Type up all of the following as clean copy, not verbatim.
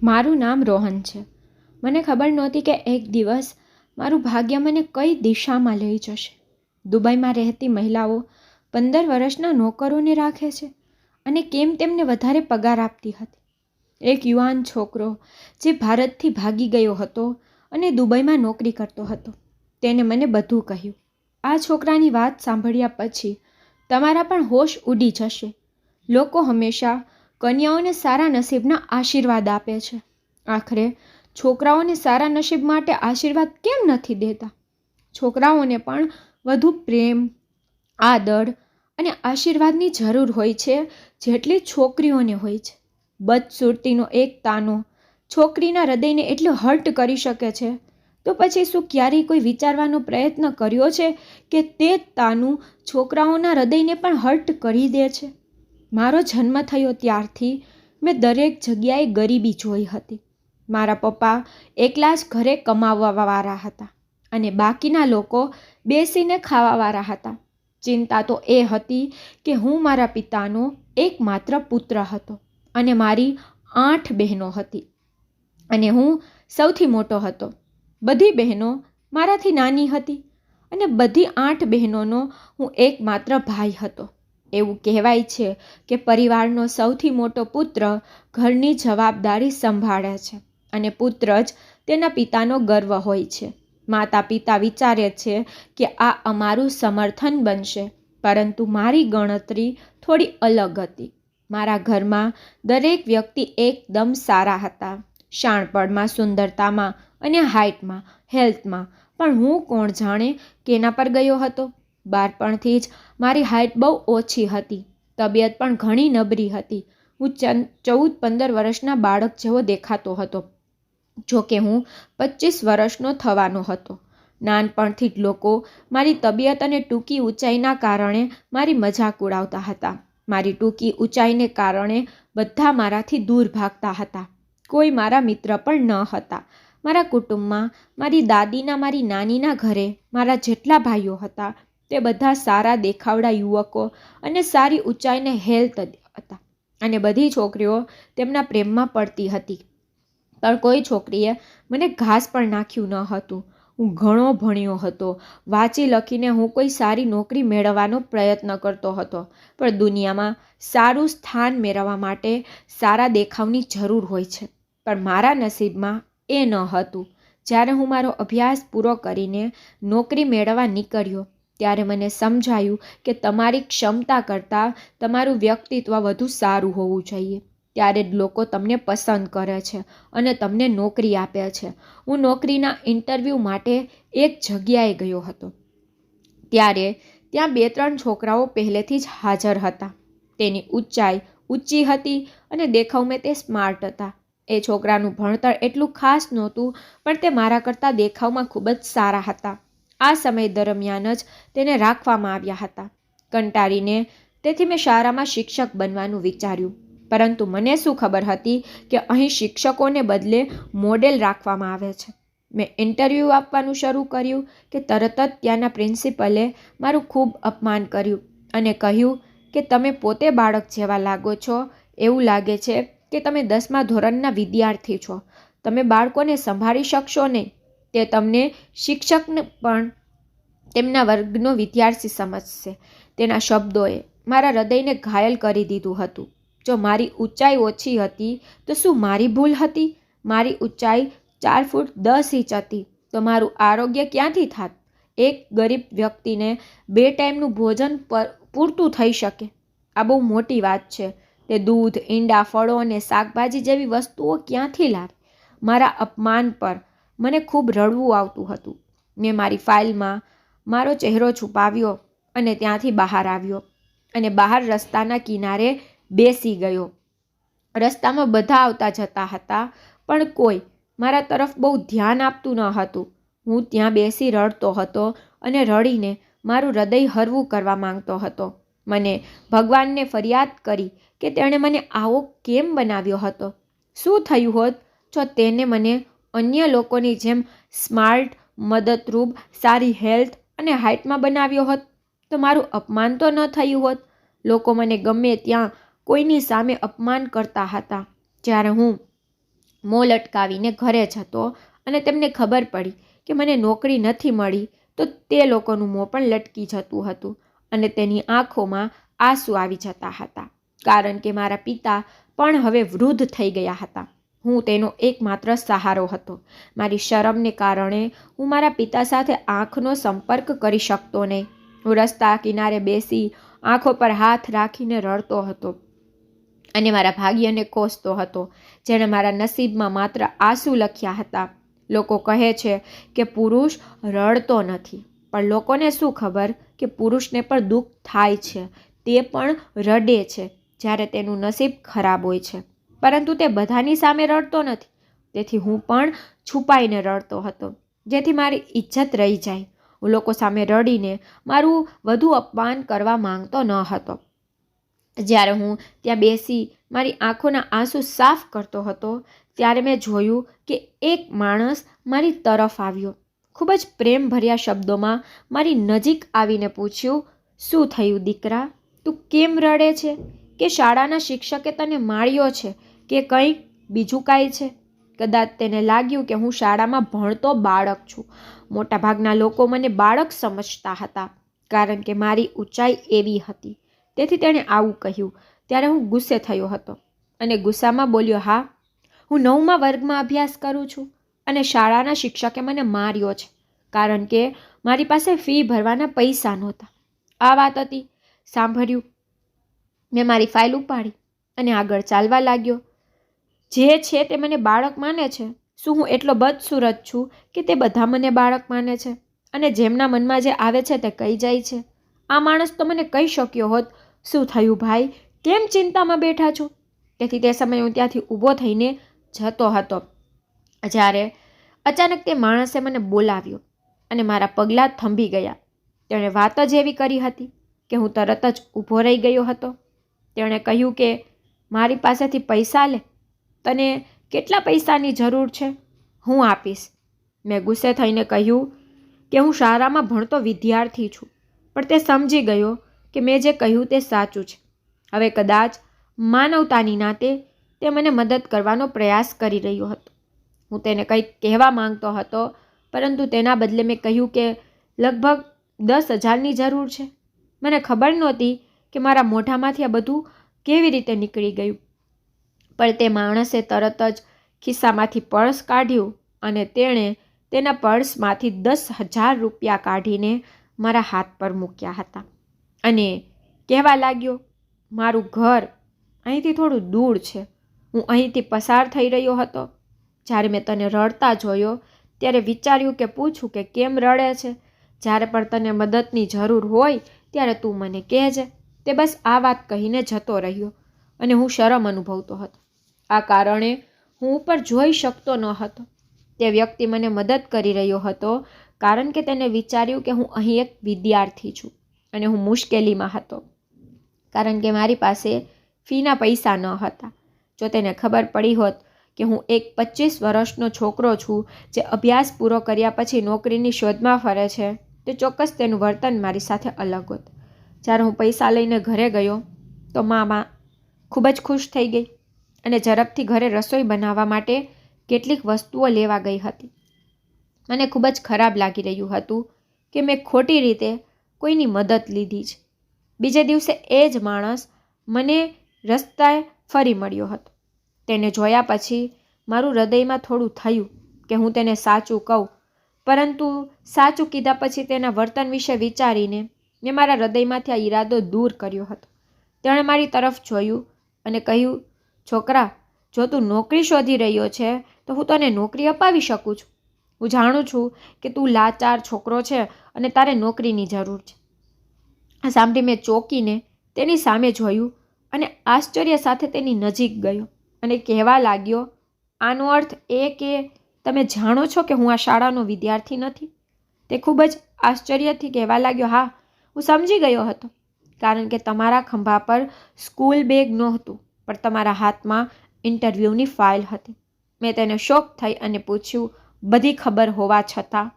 મારું નામ રોહન છે. મને ખબર નહોતી કે એક દિવસ મારું ભાગ્ય મને કઈ દિશામાં લઈ જશે. દુબઈમાં રહેતી મહિલાઓ 15 વર્ષના નોકરોને રાખે છે અને કેમ તેમને વધારે પગાર આપતી હતી. એક યુવાન છોકરો જે ભારતથી ભાગી ગયો હતો અને દુબઈમાં નોકરી કરતો હતો, તેને મને બધું કહ્યું. આ છોકરાની વાત સાંભળ્યા પછી તમારા પણ હોશ ઉડી જશે. લોકો હંમેશા કન્યાઓને સારા નસીબના આશીર્વાદ આપે છે. આખરે છોકરાઓને સારા નસીબ માટે આશીર્વાદ કેમ નથી દેતા? છોકરાઓને પણ વધુ પ્રેમ, આદર અને આશીર્વાદની જરૂર હોય છે જેટલી છોકરીઓને હોય છે. બદસુરતીનો એક તાનો છોકરીના હૃદયને એટલો હર્ટ કરી શકે છે, તો પછી શું ક્યારેય કોઈ વિચારવાનો પ્રયત્ન કર્યો છે કે તે તાનું છોકરાઓના હૃદયને પણ હર્ટ કરી દે છે? મારો જન્મ થયો ત્યારથી મેં દરેક જગ્યાએ ગરીબી જોઈ હતી. મારા પપ્પા એકલા જ ઘરે કમાવાવાળા હતા અને બાકીના લોકો બેસીને ખાવાવાળા હતા. ચિંતા તો એ હતી કે હું મારા પિતાનો એકમાત્ર પુત્ર હતો અને મારી 8 બહેનો હતી અને હું સૌથી મોટો હતો. બધી બહેનો મારાથી નાની હતી અને બધી 8 બહેનોનો હું એકમાત્ર ભાઈ હતો. એવું કહેવાય છે કે પરિવારનો સૌથી મોટો પુત્ર ઘરની જવાબદારી સંભાળે છે અને પુત્ર જ તેના પિતાનો ગર્વ હોય છે. માતા પિતા વિચારે છે કે આ અમારું સમર્થન બનશે, પરંતુ મારી ગણતરી થોડી અલગ હતી. મારા ઘરમાં દરેક વ્યક્તિ એકદમ સારા હતા, શાણપણમાં, સુંદરતામાં અને હાઇટમાં, હેલ્થમાં. પણ હું કોણ જાણે કેના પર ગયો હતો? બાળપણથી જ મારી હાઇટ બહુ ઓછી હતી, તબિયત પણ ઘણી નબળી હતી. હું 14-15 વર્ષના બાળક જેવો દેખાતો હતો, જોકે હું 25 વર્ષનો થવાનો હતો. નાનપણથી જ લોકો મારી તબિયત અને ટૂંકી ઊંચાઈના કારણે મારી મજાક ઉડાવતા હતા. મારી ટૂંકી ઊંચાઈને કારણે બધા મારાથી દૂર ભાગતા હતા. કોઈ મારા મિત્ર પણ ન હતા. મારા કુટુંબમાં મારી દાદીના, મારી નાનીના ઘરે મારા જેટલા ભાઈઓ હતા તે બધા સારા દેખાવડા યુવકો અને સારી ઊંચાઈને હેલ્થ હતા અને બધી છોકરીઓ તેમના પ્રેમમાં પડતી હતી. પણ કોઈ છોકરીએ મને ઘાસ પણ નાખ્યું ન હતું. હું ઘણો ભણ્યો હતો. વાંચી લખીને હું કોઈ સારી નોકરી મેળવવાનો પ્રયત્ન કરતો હતો. પણ દુનિયામાં સારું સ્થાન મેળવવા માટે સારા દેખાવની જરૂર હોય છે, પણ મારા નસીબમાં એ ન હતું. જ્યારે હું મારો અભ્યાસ પૂરો કરીને નોકરી મેળવવા નીકળ્યો ત્યારે મને સમજાયું કે તમારી ક્ષમતા કરતાં તમારું વ્યક્તિત્વ વધુ સારું હોવું જોઈએ. ત્યારે જ લોકો તમને પસંદ કરે છે અને તમને નોકરી આપે છે. હું નોકરીના ઇન્ટરવ્યૂ માટે એક જગ્યાએ ગયો હતો. ત્યારે ત્યાં 2-3 છોકરાઓ પહેલેથી જ હાજર હતા. તેની ઊંચાઈ ઊંચી હતી અને દેખાવમાં તે સ્માર્ટ હતા. એ છોકરાનું ભણતર એટલું ખાસ નહોતું, પણ તે મારા કરતાં દેખાવમાં ખૂબ જ સારા હતા. આ સમય દરમિયાન જ તેને રાખવામાં આવ્યા હતા. કંટાળીને તેથી મેં શાળામાં શિક્ષક બનવાનું વિચાર્યું. પરંતુ મને શું ખબર હતી કે અહીં શિક્ષકોને બદલે મોડેલ રાખવામાં આવે છે. મેં ઇન્ટરવ્યૂ આપવાનું શરૂ કર્યું કે તરત જ ત્યાંના પ્રિન્સિપલે મારું ખૂબ અપમાન કર્યું અને કહ્યું કે તમે પોતે બાળક જેવા લાગો છો. એવું લાગે છે કે તમે 10મા ધોરણના વિદ્યાર્થી છો. તમે બાળકોને સંભાળી શકશો નહીં. તે તમને શિક્ષકને પણ તેમના વર્ગનો વિદ્યાર્થી સમજશે. તેના શબ્દોએ મારા હૃદયને ઘાયલ કરી દીધું હતું. જો મારી ઊંચાઈ ઓછી હતી તો શું મારી ભૂલ હતી? મારી ઊંચાઈ 4 ફૂટ 10 ઇંચ હતી તો મારું આરોગ્ય ક્યાંથી થાત? એક ગરીબ વ્યક્તિને 2 ટાઈમનું ભોજન પૂરતું થઈ શકે, આ બહુ મોટી વાત છે. તે દૂધ, ઈંડા, ફળો અને શાકભાજી જેવી વસ્તુઓ ક્યાંથી લાવે? મારા અપમાન પર મને ખૂબ રડવું આવતું હતું. મેં મારી ફાઇલમાં મારો ચહેરો છુપાવ્યો અને ત્યાંથી બહાર આવ્યો અને બહાર રસ્તાના કિનારે બેસી ગયો. રસ્તામાં બધા આવતા જતા હતા, પણ કોઈ મારા તરફ બહુ ધ્યાન આપતું ન હતું. હું ત્યાં બેસી રડતો હતો અને રડીને મારું હૃદય હળવું કરવા માંગતો હતો. મને ભગવાનને ફરિયાદ કરી કે તેણે મને આવો કેમ બનાવ્યો હતો. શું થયું હોત જો તેને મને અન્ય લોકોની જેમ સ્માર્ટ, મદદરૂપ, સારી હેલ્થ અને હાઇટમાં બનાવ્યો હોત તો મારું અપમાન તો ન થયું હોત. લોકો મને ગમે ત્યાં કોઈની સામે અપમાન કરતા હતા. જ્યારે હું મોં લટકાવીને ઘરે જતો અને તેમને ખબર પડી કે મને નોકરી નથી મળી તો તે લોકોનું મોં પણ લટકી જતું હતું અને તેની આંખોમાં આંસુ આવી જતા હતા, કારણ કે મારા પિતા પણ હવે વૃદ્ધ થઈ ગયા હતા. હું તેનો એકમાત્ર સહારો હતો. મારી શરમને કારણે હું મારા પિતા સાથે આંખનો સંપર્ક કરી શકતો નહીં. હું રસ્તા કિનારે બેસી આંખો પર હાથ રાખીને રડતો હતો અને મારા ભાગ્યને કોસતો હતો, જેણે મારા નસીબમાં માત્ર આંસુ લખ્યા હતા. લોકો કહે છે કે પુરુષ રડતો નથી, પણ લોકોને શું ખબર કે પુરુષને પણ દુઃખ થાય છે, તે પણ રડે છે જ્યારે તેનું નસીબ ખરાબ હોય છે, પરંતુ તે બધાની સામે રડતો નથી. તેથી હું પણ છુપાઈને રડતો હતો, જેથી મારી ઇજ્જત રહી જાય. હું લોકો સામે રડીને મારું વધુ અપમાન કરવા માંગતો ન હતો. જ્યારે હું ત્યાં બેસી મારી આંખોના આંસુ સાફ કરતો હતો ત્યારે મેં જોયું કે એક માણસ મારી તરફ આવ્યો. ખૂબ જ પ્રેમભર્યા શબ્દોમાં મારી નજીક આવીને પૂછ્યું, શું થયું દીકરા, તું કેમ રડે છે? કે શાળાના શિક્ષકે તને માર્યો છે કે કંઈક બીજું કાંઈ છે? કદાચ તેને લાગ્યું કે હું શાળામાં ભણતો બાળક છું. મોટાભાગના લોકો મને બાળક સમજતા હતા, કારણ કે મારી ઊંચાઈ એવી હતી. તેથી તેણે આવું કહ્યું ત્યારે હું ગુસ્સે થયો હતો અને ગુસ્સામાં બોલ્યો, હા, હું 9મા વર્ગમાં અભ્યાસ કરું છું અને શાળાના શિક્ષકે મને માર્યો છે, કારણ કે મારી પાસે ફી ભરવાના પૈસા નહોતા. આ વાત હતી. સાંભળ્યું. મેં મારી ફાઇલ ઉપાડી અને આગળ ચાલવા લાગ્યો. જે છે તે મને બાળક માને છે. શું હું એટલો બદસુરત છું કે તે બધા મને બાળક માને છે અને જેમના મનમાં જે આવે છે તે કહી જાય છે? આ માણસ તો મને કહી શક્યો હોત, શું થયું ભાઈ, કેમ ચિંતામાં બેઠા છો? તેથી તે સમયે હું ત્યાંથી ઊભો થઈને જતો હતો જ્યારે અચાનક તે માણસે મને બોલાવ્યો અને મારા પગલાં થંભી ગયા. તેણે વાત જ એવી કરી હતી કે હું તરત જ ઊભો રહી ગયો હતો. તેણે કહ્યું કે મારી પાસેથી પૈસા લે. તને કેટલા પૈસાની જરૂર છે? હું આપીશ. મેં ગુસ્સે થઈને કહ્યું કે હું શાળામાં ભણતો વિદ્યાર્થી છું, પણ તે સમજી ગયો કે મેં જે કહ્યું તે સાચું છે. હવે કદાચ માનવતાની નાતે તે મને મદદ કરવાનો પ્રયાસ કરી રહ્યો હતો. હું તેને કંઈક કહેવા માંગતો હતો, પરંતુ તેના બદલે મેં કહ્યું કે લગભગ 10,000ની જરૂર છે. મને ખબર નહોતી કે મારા મોઢામાંથી આ બધું કેવી રીતે નીકળી ગયું, પણ તે માણસે તરત જ ખિસ્સામાંથી પર્સ કાઢ્યું અને તેણે તેના પર્સમાંથી 10,000 રૂપિયા કાઢીને મારા હાથ પર મૂક્યા હતા અને કહેવા લાગ્યો, મારું ઘર અહીંથી થોડું દૂર છે. હું અહીંથી પસાર થઈ રહ્યો હતો. જ્યારે મેં તને રડતા જોયો ત્યારે વિચાર્યું કે પૂછું કે કેમ રડે છે. જ્યારે પણ તને મદદની જરૂર હોય ત્યારે તું મને કહેજે. તે બસ આ વાત કહીને જતો રહ્યો અને હું શરમ અનુભવતો હતો. આ કારણે હું ઉપર જોઈ શકતો ન હતો. તે વ્યક્તિ મને મદદ કરી રહ્યો હતો કારણ કે તેને વિચાર્યું કે હું અહીં એક વિદ્યાર્થી છું અને હું મુશ્કેલીમાં હતો, કારણ કે મારી પાસે ફીના પૈસા ન હતા. જો તેને ખબર પડી હોત કે હું એક 25 વર્ષનો છોકરો છું જે અભ્યાસ પૂરો કર્યા પછી નોકરીની શોધમાં ફરે છે, તો ચોક્કસ તેનું વર્તન મારી સાથે અલગ હોત. જ્યારે હું પૈસા લઈને ઘરે ગયો તો મામા ખૂબ જ ખુશ થઈ ગઈ અને ઝડપથી ઘરે રસોઈ બનાવવા માટે કેટલીક વસ્તુઓ લેવા ગઈ હતી. મને ખૂબ જ ખરાબ લાગી રહ્યું હતું કે મેં ખોટી રીતે કોઈની મદદ લીધી છે. બીજે દિવસે એ જ માણસ મને રસ્તાએ ફરી મળ્યો હતો. તેને જોયા પછી મારું હૃદયમાં થોડું થયું કે હું તેને સાચું કહું, પરંતુ સાચું કીધા પછી તેના વર્તન વિશે વિચારીને મેં મારા હૃદયમાંથી આ ઈરાદો દૂર કર્યો હતો. તેણે મારી તરફ જોયું અને કહ્યું, છોકરા, જો તું નોકરી શોધી રહ્યો છે તો હું તને નોકરી અપાવી શકું છું. હું જાણું છું કે તું લાચાર છોકરો છે અને તારે નોકરીની જરૂર છે. આ સાંભળી મેં ચોંકીને તેની સામે જોયું અને આશ્ચર્ય સાથે તેની નજીક ગયો અને કહેવા લાગ્યો, આનો અર્થ એ કે તમે જાણો છો કે હું આ શાળાનો વિદ્યાર્થી નથી? તે ખૂબ જ આશ્ચર્યથી કહેવા લાગ્યો, હા, હું સમજી ગયો હતો, કારણ કે તમારા ખંભા પર સ્કૂલ બેગ નહોતું, પણ તમારા હાથમાં ઇન્ટરવ્યૂની ફાઇલ હતી. મેં તેને શોક થઈ અને પૂછ્યું, બધી ખબર હોવા છતાં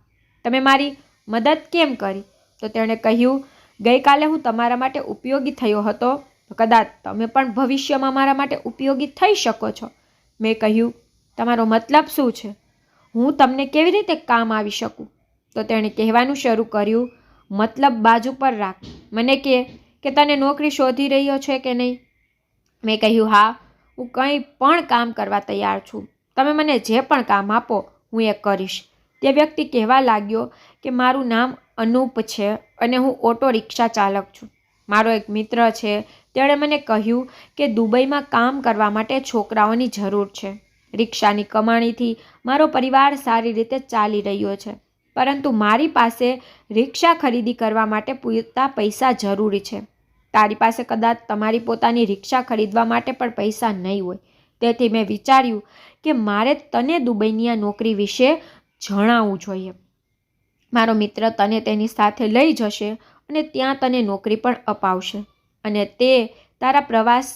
તમે મારી મદદ કેમ કરી? તો તેણે કહ્યું, ગઈકાલે હું તમારા માટે ઉપયોગી થયો હતો, તો કદાચ તમે પણ ભવિષ્યમાં મારા માટે ઉપયોગી થઈ શકો છો. મેં કહ્યું, તમારો મતલબ શું છે? હું તમને કેવી રીતે કામ આવી શકું? તો તેણે કહેવાનું શરૂ કર્યું, મતલબ બાજુ પર રાખ. મને કે તને નોકરી શોધી રહ્યો છે કે નહીં? મેં કહ્યું, હા, હું કંઈ પણ કામ કરવા તૈયાર છું. તમે મને જે પણ કામ આપો હું એ કરીશ. તે વ્યક્તિ કહેવા લાગ્યો કે મારું નામ અનૂપ છે અને હું ઓટો રિક્ષા ચાલક છું. મારો એક મિત્ર છે, તેણે મને કહ્યું કે દુબઈમાં કામ કરવા માટે છોકરાઓની જરૂર છે. રિક્ષાની કમાણીથી મારો પરિવાર સારી રીતે ચાલી રહ્યો છે, પરંતુ મારી પાસે રિક્ષા ખરીદી કરવા માટે પૂરતા પૈસા જરૂરી છે. તારી પાસે કદાચ તમારી પોતાની રિક્ષા ખરીદવા માટે પણ પૈસા નહીં હોય. તેથી મેં વિચાર્યું કે મારે તને દુબઈની આ નોકરી વિશે જણાવવું જોઈએ. મારો મિત્ર તને તેની સાથે લઈ જશે અને ત્યાં તને નોકરી પણ અપાવશે અને તે તારા પ્રવાસ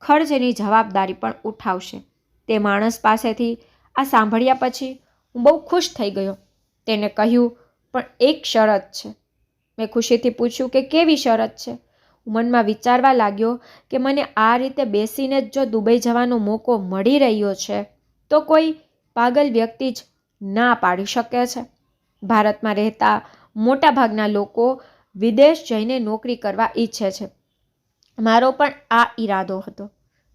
ખર્ચની જવાબદારી પણ ઉઠાવશે. તે માણસ પાસેથી આ સાંભળ્યા પછી હું બહુ ખુશ થઈ ગયો. તેને કહ્યું, પણ એક શરત છે. મેં ખુશીથી પૂછ્યું કે કેવી શરત છે? હું મનમાં વિચારવા લાગ્યો કે મને આ રીતે બેસીને જ જો દુબઈ જવાનો મોકો મળી રહ્યો છે તો કોઈ પાગલ વ્યક્તિ જ ના પાડી શકે છે. ભારતમાં રહેતા મોટાભાગના લોકો વિદેશ જઈને નોકરી કરવા ઈચ્છે છે. મારો પણ આ ઈરાદો હતો,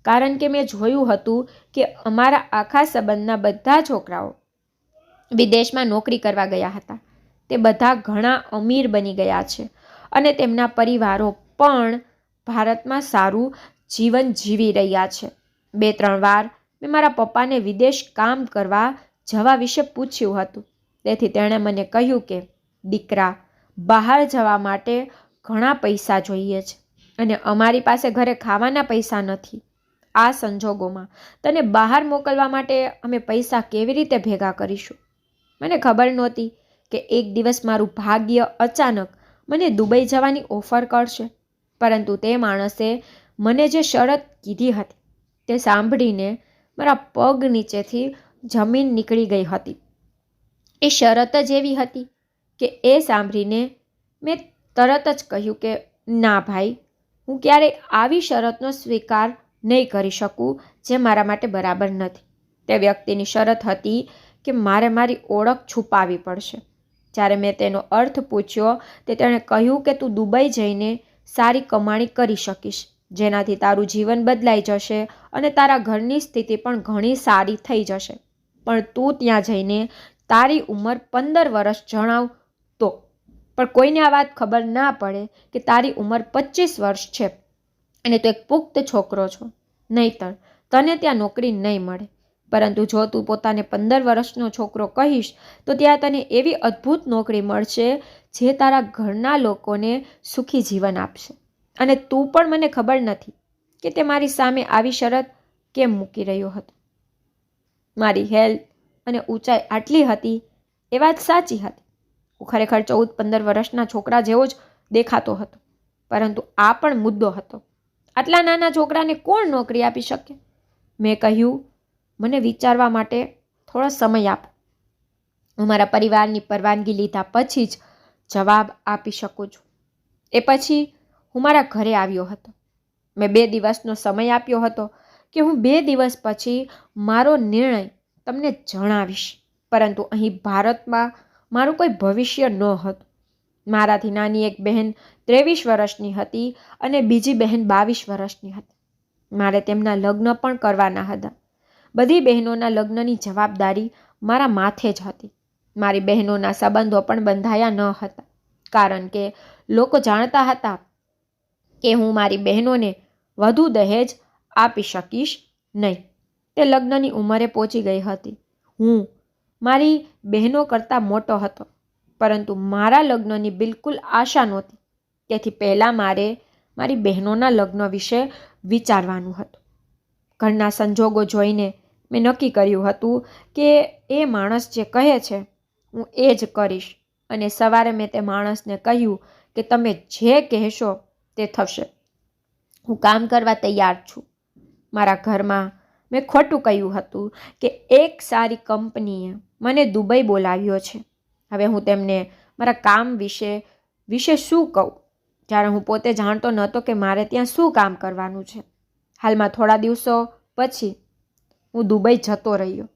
કારણ કે મેં જોયું હતું કે અમારા આખા સંબંધના બધા છોકરાઓ વિદેશમાં નોકરી કરવા ગયા હતા. તે બધા ઘણા અમીર બની ગયા છે અને તેમના પરિવારો પણ ભારતમાં સારું જીવન જીવી રહ્યા છે. 2-3 વાર મેં મારા પપ્પાને વિદેશ કામ કરવા જવા વિશે પૂછ્યું હતું. તેથી તેણે મને કહ્યું કે દીકરા, બહાર જવા માટે ઘણા પૈસા જોઈએ છે અને અમારી પાસે ઘરે ખાવાના પૈસા નથી. આ સંજોગોમાં તને બહાર મોકલવા માટે અમે પૈસા કેવી રીતે ભેગા કરીશું? મને ખબર નહોતી કે એક દિવસ મારું ભાગ્ય અચાનક મને દુબઈ જવાની ઓફર કરશે. પરંતુ તે માણસે મને જે શરત કીધી હતી તે સાંભળીને મારા પગ નીચેથી જમીન નીકળી ગઈ હતી. એ શરત જ એવી હતી કે એ સાંભળીને મેં તરત જ કહ્યું કે ના ભાઈ, હું ક્યારેય આવી શરતનો સ્વીકાર નહીં કરી શકું જે મારા માટે બરાબર નથી. તે વ્યક્તિની શરત હતી કે મારે મારી ઓળખ છુપાવવી પડશે. જ્યારે મેં તેનો અર્થ પૂછ્યો તે તેણે કહ્યું કે તું દુબઈ જઈને સારી કમાણી કરી શકીશ, જેનાથી તારું જીવન બદલાઈ જશે અને તારા ઘરની સ્થિતિ પણ ઘણી સારી થઈ જશે. પણ તું ત્યાં જઈને તારી ઉંમર 15 વર્ષ જણાવ તો, પણ કોઈને આ વાત ખબર ના પડે કે તારી ઉંમર 25 વર્ષ છે અને તું એક પુખ્ત છોકરો છો. નહીંતર તને ત્યાં નોકરી નહીં મળે. પરંતુ જો તું પોતાને 15 વર્ષનો છોકરો કહીશ તો ત્યાં તને એવી અદ્ભુત નોકરી મળશે જે તારા ઘરના લોકોને સુખી જીવન આપશે. અને તું પણ મને ખબર નથી કે તે મારી સામે આવી શરત કેમ મૂકી રહ્યો હતો. મારી હેલ્થ અને ઊંચાઈ આટલી હતી એ વાત સાચી હતી. હું ખરેખર 14-15 વર્ષના છોકરા જેવો જ દેખાતો હતો. પરંતુ આ પણ મુદ્દો હતો. આટલા નાના છોકરાને કોણ નોકરી આપી શકે? મેં કહ્યું, મને વિચારવા માટે થોડો સમય આપો. હું મારા પરિવારની પરવાનગી લીધા પછી જ જવાબ આપી શકું છું. એ પછી હું મારા ઘરે આવ્યો હતો. મેં 2 દિવસનો સમય આપ્યો હતો કે હું 2 દિવસ પછી મારો નિર્ણય તમને જણાવીશ. પરંતુ અહીં ભારતમાં મારું કોઈ ભવિષ્ય ન હતું. મારાથી નાની એક બહેન 23 વર્ષની હતી અને બીજી બહેન 22 વર્ષની હતી. મારે તેમના લગ્ન પણ કરવાના હતા. બધી બહેનોના લગ્નની જવાબદારી મારા માથે જ હતી. મારી બહેનોના સંબંધો પણ બંધાયા ન હતા, કારણ કે લોકો જાણતા હતા કે હું મારી બહેનોને વધુ દહેજ આપી શકીશ નહીં. તે લગ્નની ઉંમરે પહોંચી ગઈ હતી. હું મારી બહેનો કરતાં મોટો હતો, પરંતુ મારા લગ્નની બિલકુલ આશા નહોતી. તેથી પહેલાં મારે મારી બહેનોના લગ્ન વિશે વિચારવાનું હતું. ઘરના સંજોગો જોઈને મેં નક્કી કર્યું હતું કે એ માણસ જે કહે છે હું એ જ કરીશ. અને સવારે મેં તે માણસને કહ્યું કે તમે જે કહેશો તે થશે. હું કામ કરવા તૈયાર છું. મારા ઘરમાં મેં ખોટું કહ્યું હતું કે એક સારી કંપનીએ મને દુબઈ બોલાવ્યો છે. હવે હું તેમને મારા કામ વિશે શું કહું, જ્યારે હું પોતે જાણતો નહોતો કે મારે ત્યાં શું કામ કરવાનું છે. હાલમાં થોડા દિવસો પછી હું દુબઈ જતો રહ્યો.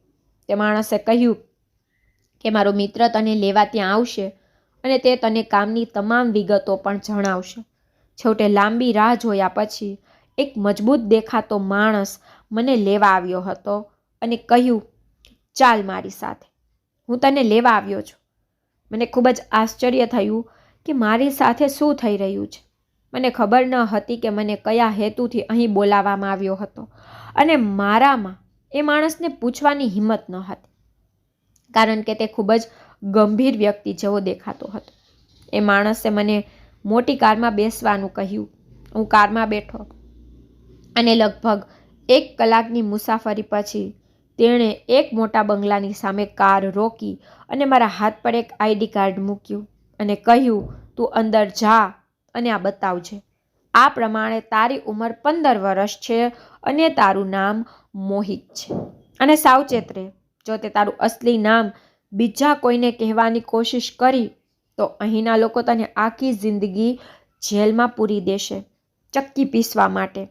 તે માણસે કહ્યું કે મારો મિત્ર તને લેવા ત્યાં આવશે અને તે તને કામની તમામ વિગતો પણ જણાવશે. છેવટે લાંબી રાહ જોયા પછી એક મજબૂત દેખાતો માણસ મને લેવા આવ્યો હતો અને કહ્યું, ચાલ મારી સાથે, હું તને લેવા આવ્યો છું. મને ખૂબ જ આશ્ચર્ય થયું કે મારી સાથે શું થઈ રહ્યું છે. મને ખબર ન હતી કે મને કયા હેતુથી અહીં બોલાવવામાં આવ્યો હતો અને મારામાં એ માણસને પૂછવાની હિંમત ન હતી, કારણ કે તે ખૂબ જ ગંભીર વ્યક્તિ જેવો દેખાતો હતો. એ માણસે મને મોટી કારમાં બેસવાનું કહ્યું. હું કારમાં બેઠો અને લગભગ 1 કલાકની મુસાફરી પછી તેણે એક મોટા બંગલાની સામે કાર રોકી અને મારા હાથ પર એક ID કાર્ડ મૂક્યું અને કહ્યું, તું અંદર જા અને આ બતાવજે. આ પ્રમાણે તારી ઉંમર 15 વર્ષ છે અને તારું નામ મોહિત છે. અને સાવચેત રહે, જો તે તારું અસલી નામ બીજા કોઈને કહેવાની કોશિશ કરી તો અહીંના લોકો તને આખી જિંદગી જેલમાં પૂરી દેશે, ચક્કી પીસવા માટે.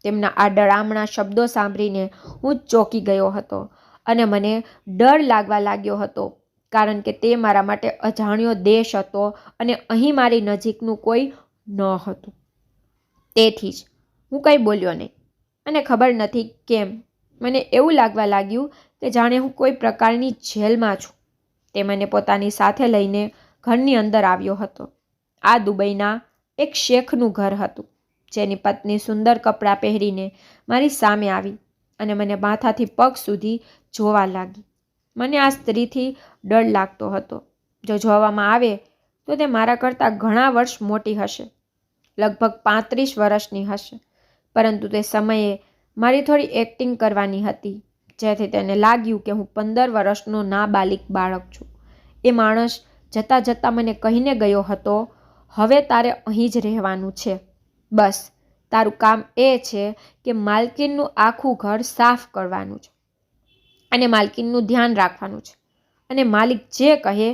તેમના આ ડરામણા શબ્દો સાંભળીને હું ચોંકી ગયો હતો અને મને ડર લાગવા લાગ્યો હતો, કારણ કે તે મારા માટે અજાણ્યો દેશ હતો અને અહીં મારી નજીકનું કોઈ ન હતું. તેથી જ હું કંઈ બોલ્યો નહીં અને ખબર નથી કેમ મને એવું લાગવા લાગ્યું કે જાણે હું કોઈ પ્રકારની જેલમાં છું. તે મને પોતાની સાથે લઈને ઘરની અંદર આવ્યો હતો. આ દુબઈના એક શેખનું ઘર હતું, જેની પત્ની સુંદર કપડાં પહેરીને મારી સામે આવી અને મને માથાથી પગ સુધી જોવા લાગી. મને આ સ્ત્રીથી ડર લાગતો હતો. જો જોવામાં આવે તો તે મારા કરતાં ઘણા વર્ષ મોટી હશે, લગભગ 35 વર્ષની હશે, પરંતુ તે સમયે મારી થોડી એક્ટિંગ કરવાની હતી, જેથી તેને લાગ્યું કે હું 15 વર્ષનો નાબાલિગ બાળક છું. એ માણસ જતાં જતાં મને કહીને ગયો હતો, હવે તારે અહીં જ રહેવાનું છે. બસ તારું કામ એ છે કે માલકીનનું આખું ઘર સાફ કરવાનું છે અને માલકીનનું ધ્યાન રાખવાનું છે અને માલિક જે કહે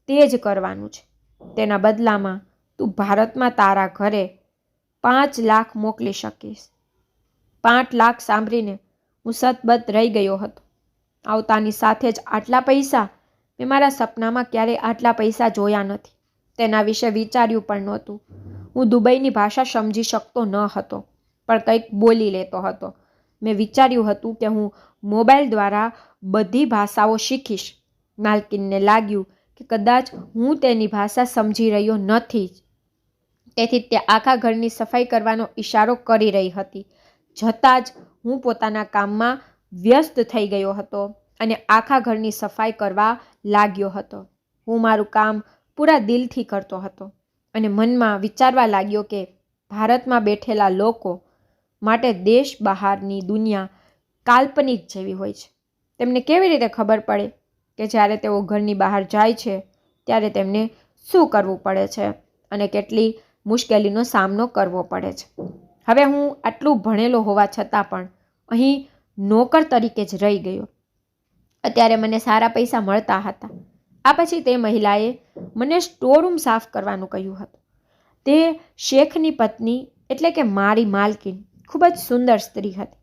તે જ કરવાનું છે. તેના બદલામાં તું ભારતમાં તારા ઘરે 5 લાખ મોકલી શકીશ. 5 લાખ સાંભળીને હું સતબત રહી ગયો હતો. આવતાની સાથે જ આટલા પૈસા! મેં મારા સપનામાં ક્યારેય આટલા પૈસા જોયા નથી. તેના વિશે વિચાર્યું પણ નહોતું. હું દુબઈની ભાષા સમજી શકતો ન હતો, પણ કંઈક બોલી લેતો હતો. મેં વિચાર્યું હતું કે હું મોબાઈલ દ્વારા બધી ભાષાઓ શીખીશ. માલકીનને લાગ્યું કે કદાચ હું તેની ભાષા સમજી રહ્યો નથી, તેથી તે આખા ઘરની સફાઈ કરવાનો ઈશારો કરી રહી હતી. છતાં જ હું પોતાના કામમાં વ્યસ્ત થઈ ગયો હતો અને આખા ઘરની સફાઈ કરવા લાગ્યો હતો. હું મારું કામ પૂરા દિલથી કરતો હતો અને મનમાં વિચારવા લાગ્યો કે ભારતમાં બેઠેલા લોકો માટે દેશ બહારની દુનિયા કાલ્પનિક જેવી હોય છે. તેમને કેવી રીતે ખબર પડે કે જ્યારે તેઓ ઘરની બહાર જાય છે ત્યારે તેમને શું કરવું પડે છે અને કેટલી મુશ્કેલીનો સામનો કરવો પડે છે. હવે હું આટલું ભણેલો હોવા છતાં પણ અહીં નોકર તરીકે જ રહી ગયો. અત્યારે મને સારા પૈસા મળતા હતા. આ પછી તે મહિલાએ મને સ્ટોરરૂમ સાફ કરવાનું કહ્યું હતું. તે શેખની પત્ની એટલે કે મારી માલકીન ખૂબ જ સુંદર સ્ત્રી હતી.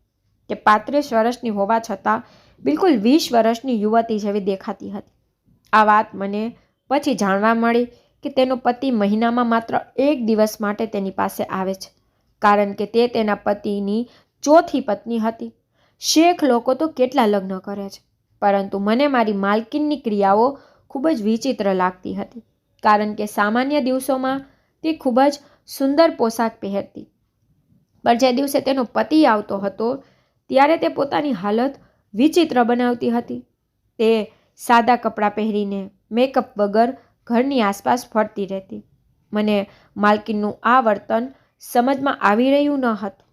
તે 35 વર્ષની હોવા છતાં બિલકુલ 20 વર્ષની યુવતી જેવી દેખાતી હતી. આ વાત મને પછી જાણવા મળી કે તેનો પતિ મહિનામાં માત્ર 1 દિવસ માટે તેની પાસે આવે છે, કારણ કે તે તેના પતિની 4થી પત્ની હતી. શેખ લોકો તો કેટલા લગ્ન કરે છે, પરંતુ મને મારી માલકીનની ક્રિયાઓ ખૂબ જ વિચિત્ર લાગતી હતી, કારણ કે સામાન્ય દિવસોમાં તે ખૂબ જ સુંદર પોશાક પહેરતી, પણ જે દિવસે તેનો પતિ આવતો હતો ત્યારે તે પોતાની હાલત વિચિત્ર બનાવતી હતી. તે સાદા કપડાં પહેરીને મેકઅપ વગર ઘરની આસપાસ ફરતી રહેતી. મને માલકીનનું આ વર્તન સમજમાં આવી રહ્યું ન હતું.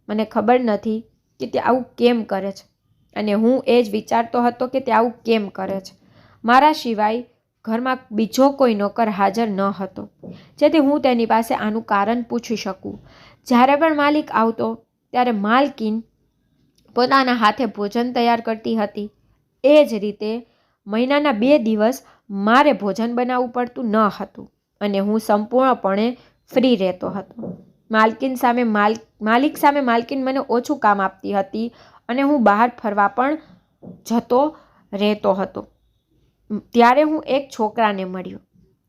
મને ખબર નથી કે તે આવું કેમ કરે છે અને હું એ જ વિચારતો હતો કે તે આવું કેમ કરે છે. મારા સિવાય ઘરમાં બીજો કોઈ નોકર હાજર ન હતો, જેથી હું તેની પાસે આનું કારણ પૂછી શકું. જ્યારે પણ માલિક આવતો ત્યારે માલકીન પોતાના હાથે ભોજન તૈયાર કરતી હતી. એ જ રીતે મહિનાના 2 દિવસ મારે ભોજન બનાવવું પડતું ન હતું અને હું સંપૂર્ણપણે ફ્રી રહેતો હતો. માલિક સામે માલકીન મને ઓછું કામ આપતી હતી અને હું બહાર ફરવા પણ જતો રહેતો હતો. ત્યારે હું એક છોકરાને મળ્યો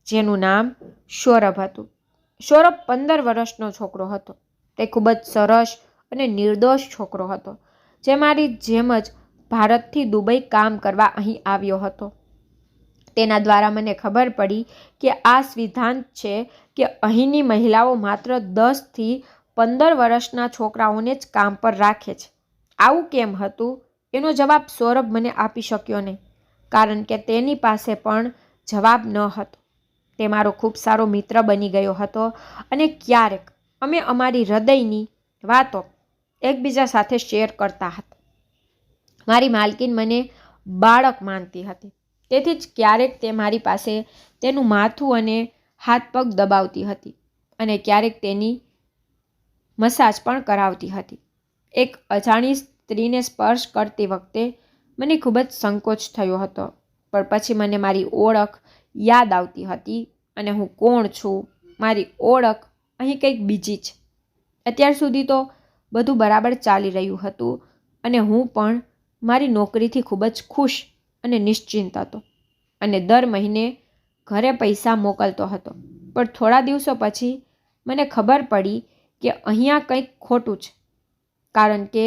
જેનું નામ સૌરભ હતું. સૌરભ 15 વર્ષનો છોકરો હતો. તે ખૂબ જ સરસ અને નિર્દોષ છોકરો હતો, જે મારી જેમ જ ભારતથી દુબઈ કામ કરવા અહીં આવ્યો હતો. તેના દ્વારા મને ખબર પડી કે આ સિદ્ધાંત છે કે અહીંની મહિલાઓ માત્ર 10 થી 15 વર્ષના છોકરાઓને જ કામ પર રાખે છે. આવું કેમ હતું એનો જવાબ સૌરભ મને આપી શક્યો નહીં, કારણ કે તેની પાસે પણ જવાબ ન હતો. તે મારો ખૂબ સારો મિત્ર બની ગયો હતો અને ક્યારેક અમે અમારી હૃદયની વાતો એકબીજા સાથે શેર કરતા હતા. મારી માલકીન મને બાળક માનતી હતી, તેથી જ ક્યારેક તે મારી પાસે તેનું માથું અને હાથ પગ દબાવતી હતી અને ક્યારેક તેની મસાજ પણ કરાવતી હતી. એક અજાણી સ્ત્રીને સ્પર્શ કરતી વખતે મને ખૂબ જ સંકોચ થયો હતો, પણ પછી મને મારી ઓળખ યાદ આવતી હતી અને હું કોણ છું, મારી ઓળખ અહીં કંઈક બીજી છે. અત્યાર સુધી તો બધું બરાબર ચાલી રહ્યું હતું અને હું પણ મારી નોકરીથી ખૂબ જ ખુશ અને નિશ્ચિંત હતો અને દર મહિને ઘરે પૈસા મોકલતો હતો. પણ થોડા દિવસો પછી મને ખબર પડી કે અહીંયા કંઈક ખોટું છે, કારણ કે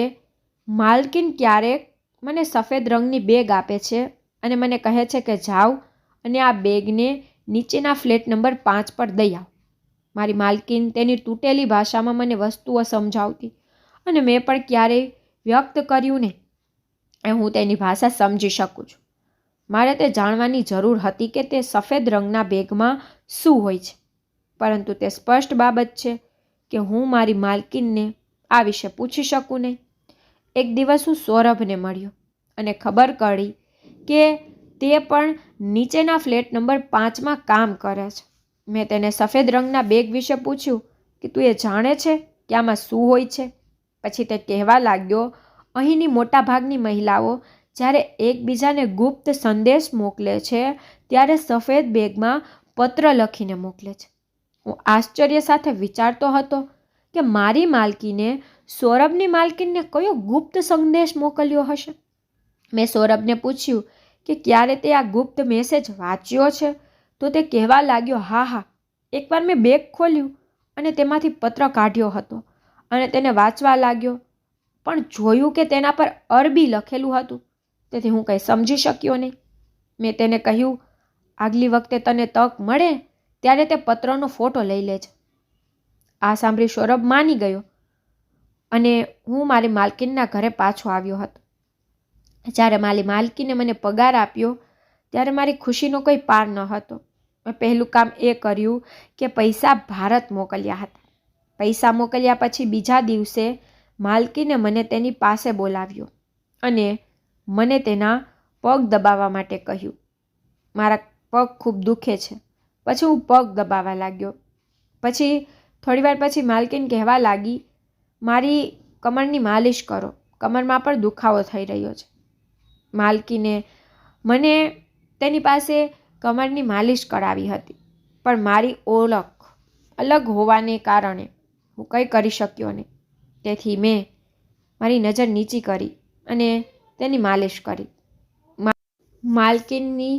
માલકીન ક્યારેક મને સફેદ રંગની બેગ આપે છે અને મને કહે છે કે જાઓ અને આ બેગને નીચેના ફ્લેટ નંબર 5 પર દઈ આવો. મારી માલકીન તેની તૂટેલી ભાષામાં મને વસ્તુઓ સમજાવતી અને મેં પણ ક્યારેય વ્યક્ત કર્યું નહીં. હું તેની ભાષા સમજી શકું છું. મારે તે જાણવાની જરૂર હતી કે તે સફેદ રંગના બેગમાં શું હોય છે, પરંતુ તે સ્પષ્ટ બાબત છે કે હું મારી માલકીનને આ વિશે પૂછી શકું નહીં. એક દિવસ હું સૌરભને મળ્યો અને ખબર પડી કે તે પણ નીચેના ફ્લેટ નંબર 5માં કામ કરે છે. મેં તેને સફેદ રંગના બેગ વિશે પૂછ્યું કે તું એ જાણે છે કે આમાં શું હોય છે? પછી તે કહેવા લાગ્યો, અહીંની મોટાભાગની મહિલાઓ જ્યારે એકબીજાને ગુપ્ત સંદેશ મોકલે છે ત્યારે સફેદ બેગમાં પત્ર લખીને મોકલે છે. હું આશ્ચર્ય સાથે વિચારતો હતો કે મારી માલકીને સૌરભની માલકીનને કયો ગુપ્ત સંદેશ મોકલ્યો હશે. મેં સૌરભને પૂછ્યું કે ક્યારે તે આ ગુપ્ત મેસેજ વાંચ્યો છે, તો તે કહેવા લાગ્યો, હા, એકવાર મેં બેગ ખોલ્યું અને તેમાંથી પત્ર કાઢ્યો હતો અને તેને વાંચવા લાગ્યો, પણ જોયું કે તેના પર અરબી લખેલું હતું, તેથી હું કંઈ સમજી શક્યો નહીં. મેં તેને કહ્યું, આગલી વખતે તને તક મળે ત્યારે તે પત્રનો ફોટો લઈ લેજે. આ સાંભળી સૌરભ માની ગયો અને હું મારી માલકીનના ઘરે પાછો આવ્યો હતો. જ્યારે મારી માલકીને મને પગાર આપ્યો ત્યારે મારી ખુશીનો કોઈ પાર ન હતો. મેં પહેલું કામ એ કર્યું કે પૈસા ભારત મોકલ્યા હતા. પૈસા મોકલ્યા પછી બીજા દિવસે માલકીને મને તેની પાસે બોલાવ્યો અને મને તેના પગ દબાવવા માટે કહ્યું. મારા પગ ખૂબ દુખે છે. પછી હું પગ દબાવવા લાગ્યો. પછી થોડીવાર પછી માલકીન કહેવા લાગી, મારી કમરની માલિશ કરો, કમરમાં પણ દુખાવો થઈ રહ્યો છે. માલકીને મને તેની પાસે કમરની માલિશ કરાવી હતી, પણ મારી ઓળખ અલગ હોવાને કારણે હું કંઈ કરી શક્યો નહીં. તેથી મેં મારી નજર નીચી કરી અને તેની માલિશ કરી. માલકીનની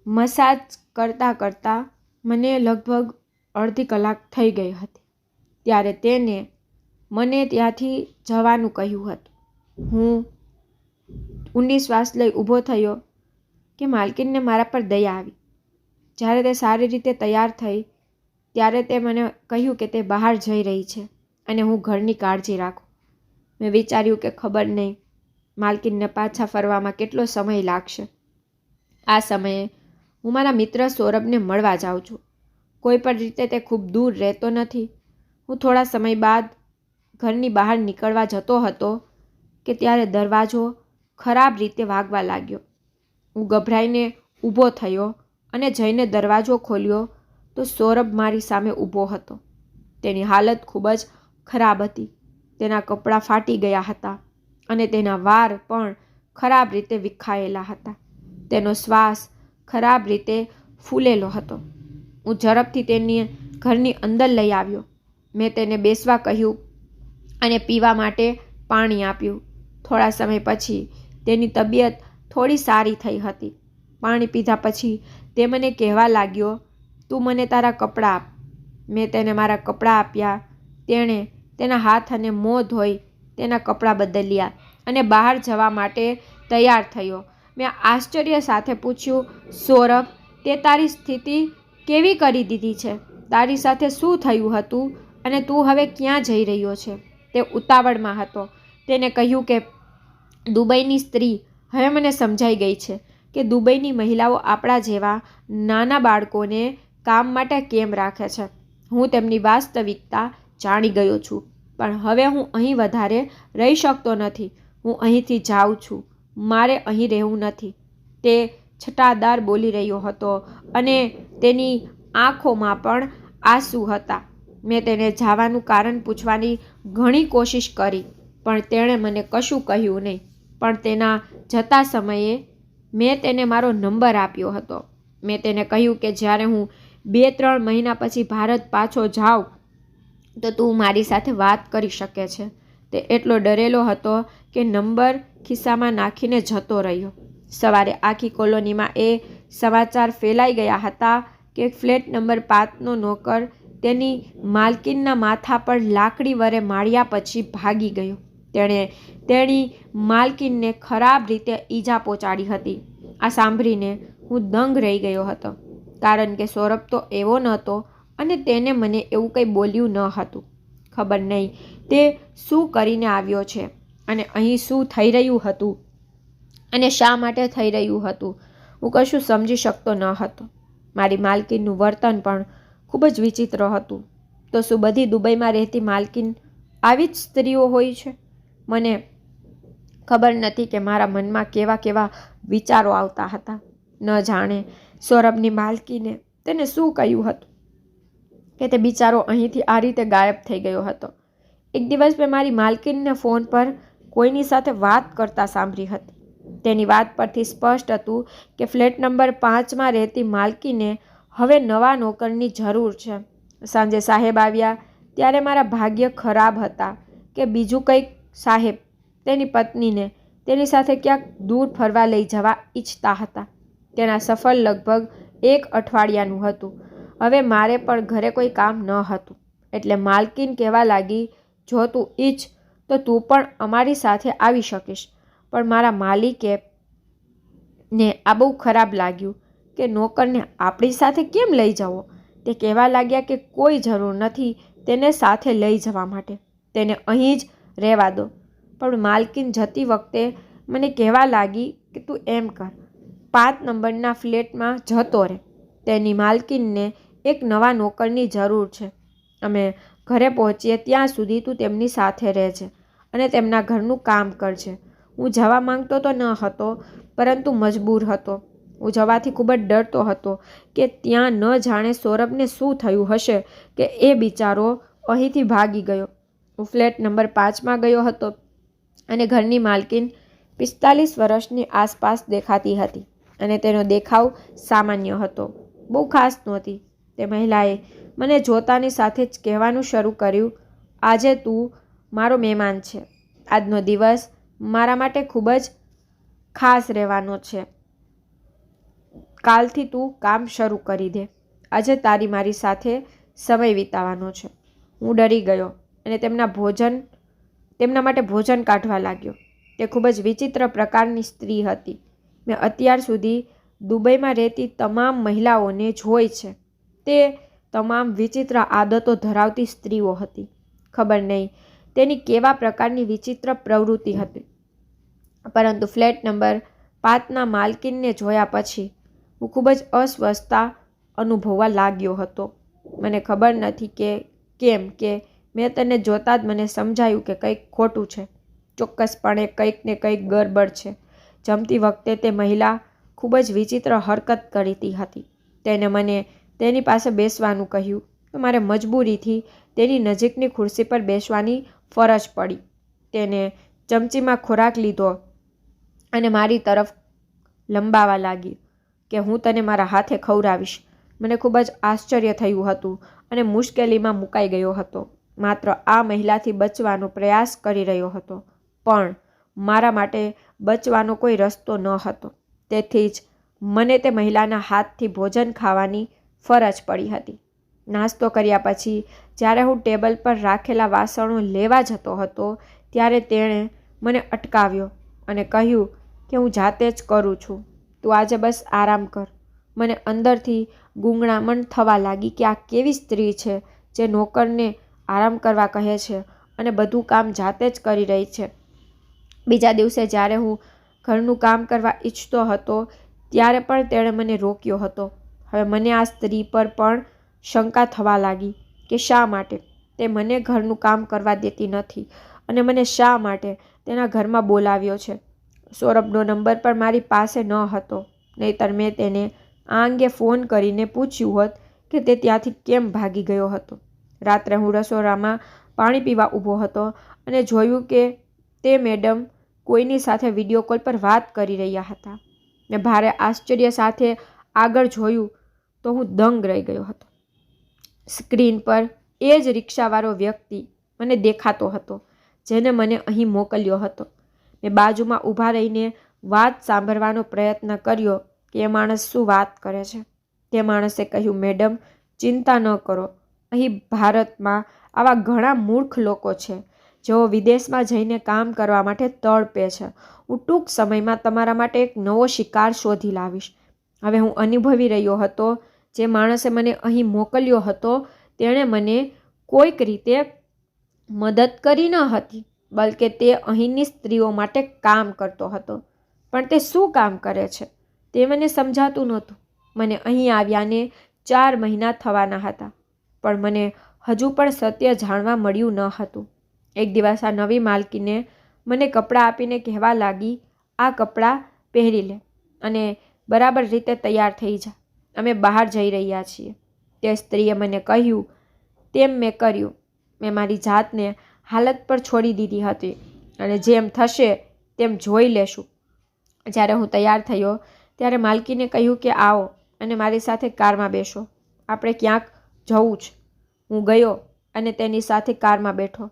મસાજ કરતાં કરતાં મને લગભગ અડધી કલાક થઈ ગઈ હતી. ત્યારે તેને મને ત્યાંથી જવાનું કહ્યું હતું. હું ઊંડી શ્વાસ લઈ ઊભો થયો કે માલકીનને મારા પર દયા આવી. જ્યારે તે સારી રીતે તૈયાર થઈ ત્યારે તે મને કહ્યું કે તે બહાર જઈ રહી છે અને હું ઘરની કાળજી રાખું. મેં વિચાર્યું કે ખબર નહીં માલકીનને પાછા ફરવામાં કેટલો સમય લાગશે. આ સમયે હું મારા મિત્ર સૌરભને મળવા જાઉં છું. કોઈ પણ રીતે તે ખૂબ દૂર રહેતો નથી. હું થોડા સમય બાદ ઘરની બહાર નીકળવા જતો હતો કે ત્યારે દરવાજો ખરાબ રીતે વાગવા લાગ્યો. હું ગભરાઈને ઊભો થયો અને જઈને દરવાજો ખોલ્યો તો સૌરભ મારી સામે ઊભો હતો. તેની હાલત ખૂબ જ ખરાબ હતી. તેના કપડાં ફાટી ગયા હતા અને તેના વાળ પણ ખરાબ રીતે વિખાયેલા હતા. તેનો શ્વાસ ખરાબ રીતે ફૂલેલો હતો. હું ઝડપથી તેને ઘરની અંદર લઈ આવ્યો. મેં તેને બેસવા કહ્યું અને પીવા માટે પાણી આપ્યું. થોડા સમય પછી તેની તબિયત થોડી સારી થઈ હતી. પાણી પીધા પછી તે મને કહેવા લાગ્યો, તું મને તારા કપડાં આપ. મેં તેને મારા કપડાં આપ્યા. તેણે તેના હાથ અને મોં ધોઈ તેના કપડાં બદલ્યા અને બહાર જવા માટે તૈયાર થયો. મેં આશ્ચર્ય સાથે પૂછ્યું, સૌરભ, તે તારી સ્થિતિ કેવી કરી દીધી છે? તારી સાથે શું થયું હતું અને તું હવે ક્યાં જઈ રહ્યો છે? તે ઉતાવળમાં હતો. તેને કહ્યું કે દુબઈની સ્ત્રી હવે મને સમજાઈ ગઈ છે કે દુબઈની મહિલાઓ આપણા જેવા નાના બાળકોને કામ માટે કેમ રાખે છે. હું તેમની વાસ્તવિકતા જાણી ગયો છું, પણ હવે હું અહીં વધારે રહી શકતો નથી. હું અહીંથી જાઉં છું. મારે અહીં રહેવું નથી. તે છટાદાર બોલી રહ્યો હતો અને તેની આંખોમાં પણ આંસુ હતા. મેં તેને જવાનું કારણ પૂછવાની ઘણી કોશિશ કરી, પણ તેણે મને કશું કહ્યું નહીં. પણ તેના જતા સમયે મેં તેને મારો નંબર આપ્યો હતો. મેં તેને કહ્યું કે જ્યારે હું 2-3 મહિના પછી ભારત પાછો જાઉં તો તું મારી સાથે વાત કરી શકે છે. તે એટલો ડરેલો હતો કે નંબર ખિસ્સામાં નાખીને જતો રહ્યો. સવારે આખી કોલોનીમાં એ સમાચાર ફેલાઈ ગયા હતા કે ફ્લેટ નંબર 5નો નોકર તેની માલકીનના માથા પર લાકડી વડે માર્યા પછી ભાગી ગયો. તેણે તેની માલકીનને ખરાબ રીતે ઈજા પહોંચાડી હતી. આ સાંભળીને હું દંગ રહી ગયો હતો, કારણ કે સૌરભ તો એવો નહોતો અને તેને મને એવું કંઈ બોલ્યું ન હતું. ખબર નહીં તે શું કરીને આવ્યો છે અને અહીં શું થઈ રહ્યું હતું અને શા માટે થઈ રહ્યું હતું. હું કશું સમજી શકતો ન હતો. મારી માલકીનનું વર્તન પણ ખૂબ જ વિચિત્ર હતું. તો શું બધી દુબઈમાં રહેતી માલકીન આવી જ સ્ત્રીઓ હોય છે? મને ખબર નથી કે મારા મનમાં કેવા કેવા વિચારો આવતા હતા. ન જાણે સૌરભની માલકીને તેને શું કહ્યું હતું કે તે બિચારો અહીંથી આ રીતે ગાયબ થઈ ગયો હતો. એક દિવસ મેં મારી માલકીનને ફોન પર કોઈની સાથે વાત કરતા સાંભળી હતી. તેની વાત પરથી સ્પષ્ટ હતું કે ફ્લેટ નંબર 5માં રહેતી માલકીને હવે નવા નોકરની જરૂર છે. સાંજે સાહેબ આવ્યા ત્યારે મારા ભાગ્ય ખરાબ હતા કે બીજું કંઈક સાહેબ તેની પત્નીને તેની સાથે ક્યાંક દૂર ફરવા લઈ જવા ઈચ્છતા હતા. તેના સફર લગભગ 1 અઠવાડિયાનું હતું. હવે મારે પણ ઘરે કોઈ કામ ન હતું, એટલે માલકીન કહેવા લાગી, જો તું ઈચ્છ તો તું પણ અમારી સાથે આવી શકીશ. પણ મારા માલિકે ને આ બહુ ખરાબ લાગ્યું કે નોકરને આપણી સાથે કેમ લઈ જવો. તે કહેવા લાગ્યા કે કોઈ જરૂર નથી તેને સાથે લઈ જવા માટે, તેને અહીં જ રહેવા દો. પણ માલકીન જતી વખતે મને કહેવા લાગી કે તું એમ કર, 5 નંબરના ફ્લેટમાં જતો રહે. તેની માલકીનને એક નવા નોકરની જરૂર છે. અમે ઘરે પહોંચીએ ત્યાં સુધી તું તેમની સાથે રહેજે અને તેમના ઘરનું કામ કરજે. હું જવા માંગતો તો ન હતો, પરંતુ મજબૂર હતો. હું જવાથી ખૂબ જ ડરતો હતો કે ત્યાં ન જાણે સૌરભને શું થયું હશે કે એ બિચારો અહીંથી ભાગી ગયો. હું ફ્લેટ નંબર 5માં ગયો હતો અને ઘરની માલકીન 45 વર્ષની આસપાસ દેખાતી હતી અને તેનો દેખાવ સામાન્ય હતો, બહુ ખાસ નહોતી. તે મહિલાએ મને જોતાની સાથે જ કહેવાનું શરૂ કર્યું, આજે તું મારો મહેમાન છે. આજનો દિવસ મારા માટે ખૂબ જ ખાસ રહેવાનો છે. કાલથી તું કામ શરૂ કરી દે. આજે તારી મારી સાથે સમય વિતાવવાનો છે. હું ડરી ગયો અને તેમના માટે ભોજન કાઢવા લાગ્યો. તે ખૂબ જ વિચિત્ર પ્રકારની સ્ત્રી હતી. મેં અત્યાર સુધી દુબઈમાં રહેતી તમામ મહિલાઓને જોઈ છે. તે તમામ વિચિત્ર આદતો ધરાવતી સ્ત્રીઓ હતી. ખબર નહીં તેની કેવા પ્રકારની વિચિત્ર પ્રવૃત્તિ હતી, પરંતુ ફ્લેટ નંબર 5ના માલકીનને જોયા પછી હું ખૂબ જ અસ્વસ્થતા અનુભવવા લાગ્યો હતો. મને ખબર નથી કે કેમ કે મેં તેને જોતાં જ મને સમજાયું કે કંઈક ખોટું છે. ચોક્કસપણે કંઈક ને કંઈક ગડબડ છે. જમતી વખતે તે મહિલા ખૂબ જ વિચિત્ર હરકત કરતી હતી. તેને મને તેની પાસે બેસવાનું કહ્યું તો મારે મજબૂરીથી તેની નજીકની ખુરશી પર બેસવાની ફરજ પડી. તેને ચમચીમાં ખોરાક લીધો અને મારી તરફ લંબાવા લાગી કે હું તને મારા હાથે ખવડાવીશ. મને ખૂબ જ આશ્ચર્ય થયું હતું અને મુશ્કેલીમાં મુકાઈ ગયો હતો. માત્ર આ મહિલાથી બચવાનો પ્રયાસ કરી રહ્યો હતો, પણ મારા માટે બચવાનો કોઈ રસ્તો ન હતો. તેથી જ મને તે મહિલાના હાથથી ભોજન ખાવાની ફરજ પડી હતી. નાસ્તો કર્યા પછી જ્યારે હું ટેબલ પર રાખેલા વાસણો લેવા જતો હતો ત્યારે તેણે મને અટકાવ્યો અને કહ્યું કે હું જાતે જ કરું છું, તું આજે બસ આરામ કર. મને અંદરથી ગૂંગળામણ થવા લાગી કે આ કેવી સ્ત્રી છે જે નોકરને આરામ કરવા કહે છે અને બધું કામ જાતે જ કરી રહી છે. બીજા દિવસે જ્યારે હું ઘરનું કામ કરવા ઈચ્છતો હતો ત્યારે પણ તેણે મને રોક્યો હતો. હવે મને આ સ્ત્રી પર પણ શંકા થવા લાગી કે શા માટે તે મને ઘરનું કામ કરવા દેતી નથી અને મને શા માટે તેના ઘરમાં બોલાવ્યો છે. સૌરભનો નંબર પણ મારી પાસે ન હતો, નહીંતર મેં તેને આ અંગે ફોન કરીને પૂછ્યું હોત કે તે ત્યાંથી કેમ ભાગી ગયો હતો. રાત્રે હું રસોડામાં પાણી પીવા ઊભો હતો અને જોયું કે તે મેડમ કોઈની સાથે વિડીયો કોલ પર વાત કરી રહ્યા હતા. મેં ભારે આશ્ચર્ય સાથે આગળ જોયું તો હું દંગ રહી ગયો હતો. સ્ક્રીન પર એ જ રિક્ષાવાળો વ્યક્તિ મને દેખાતો હતો જેને મને અહીં મોકલ્યો હતો. મેં બાજુમાં ઊભા રહીને વાત સાંભળવાનો પ્રયત્ન કર્યો કે એ માણસ શું વાત કરે છે. તે માણસે કહ્યું, મેડમ ચિંતા ન કરો, અહીં ભારતમાં આવા ઘણા મૂર્ખ લોકો છે જેઓ વિદેશમાં જઈને કામ કરવા માટે તડપે છે. હું ટૂંક સમયમાં તમારા માટે એક નવો શિકાર શોધી લાવીશ. હવે હું અનુભવી રહ્યો હતો જે માણસે મને અહીં મોકલ્યો હતો તેણે મને કોઈક રીતે મદદ કરી ન હતી, બલકે તે અહીંની સ્ત્રીઓ માટે કામ કરતો હતો. પણ તે શું કામ કરે છે તે મને સમજાતું નહોતું. મને અહીં આવ્યાને 4 મહિના થવાના હતા, પણ મને હજુ પણ સત્ય જાણવા મળ્યું ન હતું. એક દિવસ આ નવી માલકીને મને કપડાં આપીને કહેવા લાગી, આ કપડાં પહેરી લે અને બરાબર રીતે તૈયાર થઈ જા, અમે બહાર જઈ રહ્યા છીએ. તે સ્ત્રીએ મને કહ્યું તેમ મેં કર્યું. મેં મારી જાતને હાલત પર છોડી દીધી હતી અને જેમ થશે તેમ જોઈ લેશું. જ્યારે હું તૈયાર થયો ત્યારે માલકીને કહ્યું કે આવો અને મારી સાથે કારમાં બેસો, આપણે ક્યાંક જવું છે. હું ગયો અને તેની સાથે કારમાં બેઠો.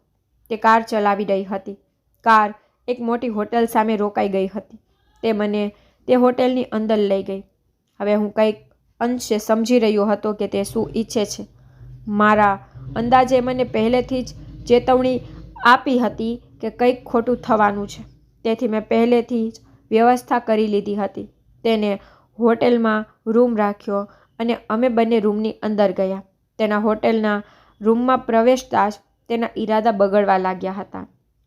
તે કાર ચલાવી રહી હતી. કાર એક મોટી હોટલ સામે રોકાઈ ગઈ હતી. તે મને તે હોટેલની અંદર લઈ ગઈ. હવે હું કંઈક અંશે સમજી રહ્યો હતો કે તે શું ઈચ્છે છે. મારા અંદાજે મને પહેલેથી જ ચેતવણી આપી હતી કે કંઈક ખોટું થવાનું છે. તેથી મેં પહેલેથી જ વ્યવસ્થા કરી લીધી હતી. તેને હોટેલમાં રૂમ રાખ્યો અને અમે બંને રૂમની અંદર ગયા. તેના હોટેલના રૂમમાં પ્રવેશતા જ તેના ઈરાદા બગડવા લાગ્યા હતા.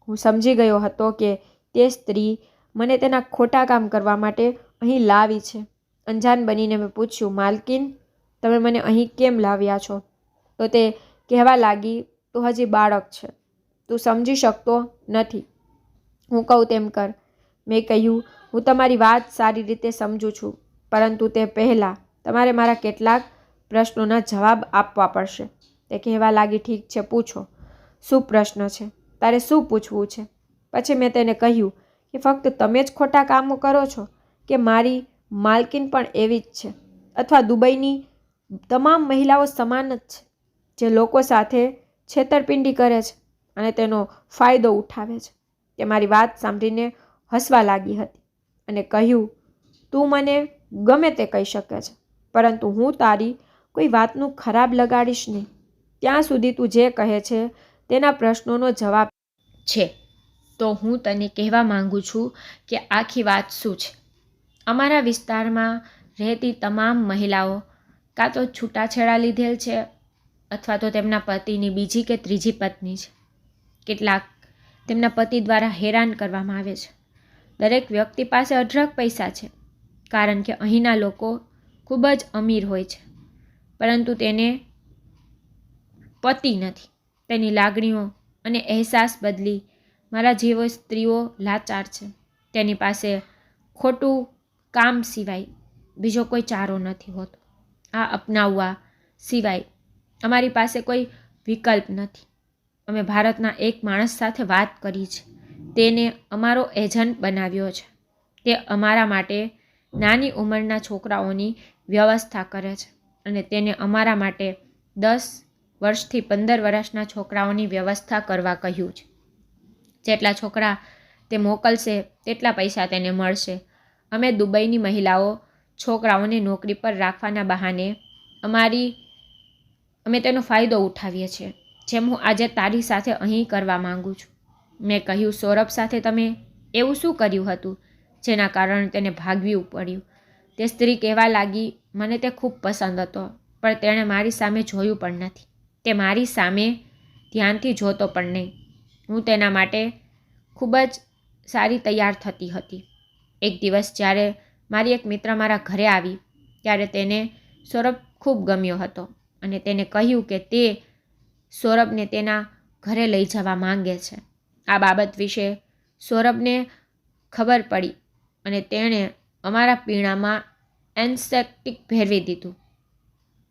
હું સમજી ગયો હતો કે તે સ્ત્રી મને તેના ખોટા કામ કરવા માટે અહીં લાવી છે. અંજાન બનીને મેં પૂછ્યું, માલકીન તમે મને અહીં કેમ લાવ્યા છો? તો તે કહેવા લાગી, તું હજી બાળક છે, તું સમજી શકતો નથી, હું કહું તેમ કર. મેં કહ્યું, હું તમારી વાત સારી રીતે સમજું છું, પરંતુ તે પહેલાં તમારે મારા કેટલાક પ્રશ્નોના જવાબ આપવા પડશે. તે કહેવા લાગી, ઠીક છે, પૂછો, શું પ્રશ્ન છે, તારે શું પૂછવું છે? પછી મેં તેને કહ્યું કે ફક્ત તમે જ ખોટા કામો કરો છો કે મારી માલકીન પણ એવી જ છે, અથવા દુબઈની તમામ મહિલાઓ સમાન જ છે જે લોકો સાથે છેતરપિંડી કરે છે અને તેનો ફાયદો ઉઠાવે છે. તે મારી વાત સાંભળીને હસવા લાગી હતી અને કહ્યું, તું મને ગમે તે કહી શકે છે, પરંતુ હું તારી કોઈ વાતનું ખરાબ લગાડીશ નહીં ત્યાં સુધી તું જે કહે છે તેના પ્રશ્નોનો જવાબ છે. તો હું તને કહેવા માંગુ છું કે આખી વાત શું છે. અમારા વિસ્તારમાં રહેતી તમામ મહિલાઓ કાં તો છૂટાછેડા લીધેલ છે અથવા તો તેમના પતિની બીજી કે ત્રીજી પત્ની છે. કેટલાક તેમના પતિ દ્વારા હેરાન કરવામાં આવે છે. દરેક વ્યક્તિ પાસે અઢળક પૈસા છે, કારણ કે અહીંના લોકો ખૂબ જ અમીર હોય છે, પરંતુ તેને પતિ નથી. તેની લાગણીઓ અને અહેસાસ બદલી મારા જેવો સ્ત્રીઓ લાચાર છે. તેની પાસે ખોટું કામ સિવાય બીજો કોઈ ચારો નથી હોતો. આ અપનાવવા સિવાય અમારી પાસે કોઈ વિકલ્પ નથી. અમે ભારતના એક માણસ સાથે વાત કરી છે. તેને અમારો એજન્ટ બનાવ્યો છે. તે અમારા માટે નાની ઉંમરના છોકરાઓની વ્યવસ્થા કરે છે અને તેને અમારા માટે 10 વર્ષથી 15 વર્ષના છોકરાઓની વ્યવસ્થા કરવા કહ્યું છે. જેટલા છોકરા તે મોકલશે તેટલા પૈસા તેને મળશે. અમે દુબઈની મહિલાઓ છોકરાઓને નોકરી પર રાખવાના બહાને અમે તેનો ફાયદો ઉઠાવીએ છીએ, જેમ હું આજે તારી સાથે અહીં કરવા માંગુ છું. મેં કહ્યું, સૌરભ સાથે તમે એવું શું કર્યું હતું જેના કારણે તેને ભાગવું પડ્યું? તે સ્ત્રી કહેવા લાગી, મને તે ખૂબ પસંદ હતો, પણ તેણે મારી સામે જોયું પણ નથી. તે મારી સામે ધ્યાનથી જોતો પણ નહીં. હું તેના માટે ખૂબ જ સારી તૈયાર થતી હતી. એક દિવસ જ્યારે મારી એક મિત્ર મારા ઘરે આવી ત્યારે તેને સૌરભ ખૂબ ગમ્યો હતો અને તેને કહ્યું કે તે સૌરભને તેના ઘરે લઈ જવા માંગે છે. આ બાબત વિશે સૌરભને ખબર પડી અને તેણે અમારા પીણામાં એન્સેપ્ટિક ભેળવી દીધું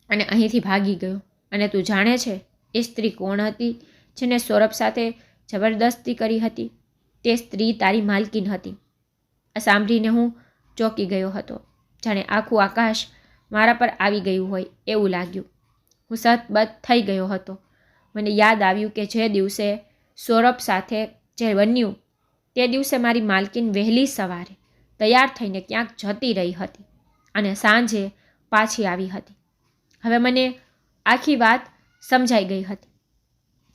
અને અહીંથી ભાગી ગયો. અને તું જાણે છે એ સ્ત્રી કોણ હતી જેને સૌરભ સાથે જબરદસ્તી કરી હતી? તે સ્ત્રી તારી માલકીન હતી. આ સાંભળીને હું ચોંકી ગયો હતો, જાણે આખું આકાશ મારા પર આવી ગયું હોય એવું લાગ્યું. હું સતબત થઈ ગયો હતો. મને યાદ આવ્યું કે જે દિવસે સૌરભ સાથે જે બન્યું તે દિવસે મારી માલકીન વહેલી સવારે તૈયાર થઈને ક્યાંક જતી રહી હતી અને સાંજે પાછી આવી હતી. હવે મને આખી વાત સમજાઈ ગઈ હતી.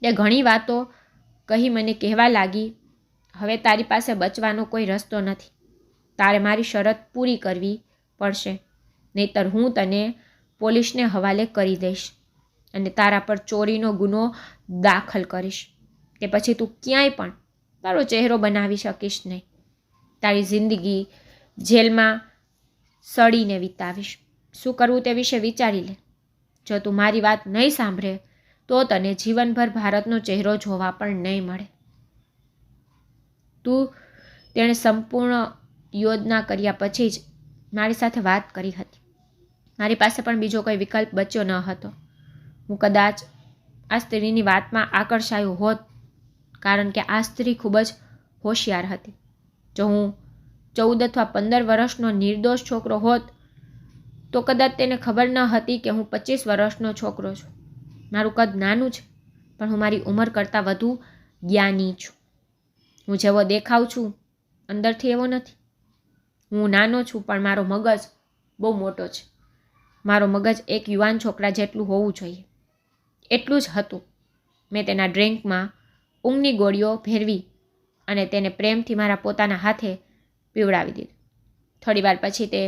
તે ઘણી વાતો કહી મને કહેવા લાગી, હવે તારી પાસે બચવાનો કોઈ રસ્તો નથી. તારે મારી શરત પૂરી કરવી પડશે, નહીંતર હું તને પોલીસને હવાલે કરી દઈશ અને તારા પર ચોરીનો ગુનો દાખલ કરીશ. તે પછી તું ક્યાંય પણ તારો ચહેરો બનાવી શકીશ નહીં. તારી જિંદગી જેલમાં સડીને વિતાવીશ. શું કરવું તે વિશે વિચારી લે. જો તું મારી વાત નહીં સાંભળે તો તને જીવનભર ભારતનો ચહેરો જોવા પણ નહીં મળે. તેણે સંપૂર્ણ યોજના કર્યા પછી જ મારી સાથે વાત કરી હતી. મારી પાસે પણ બીજો કોઈ વિકલ્પ બચ્યો ન હતો. હું કદાચ આ સ્ત્રીની વાતમાં આકર્ષાયો હોત, કારણ કે આ સ્ત્રી ખૂબ જ હોશિયાર હતી. જો હું 14 અથવા 15 વર્ષનો નિર્દોષ છોકરો હોત તો કદાચ તેને ખબર ન હતી કે હું 25 વર્ષનો છોકરો છું. મારું કદ નાનું છે, પણ હું મારી ઉંમર કરતાં વધુ જ્ઞાની છું. હું જેવો દેખાવ છું અંદરથી એવો નથી. હું નાનો છું, પણ મારો મગજ બહુ મોટો છે. મારો મગજ એક યુવાન છોકરા જેટલું હોવું જોઈએ, એટલું જ હતું. મેં તેના ડ્રિંકમાં ઊંઘની ગોળીઓ ભેળવી અને તેને પ્રેમથી મારા પોતાના હાથે પીવડાવી દીધું. થોડીવાર પછી તે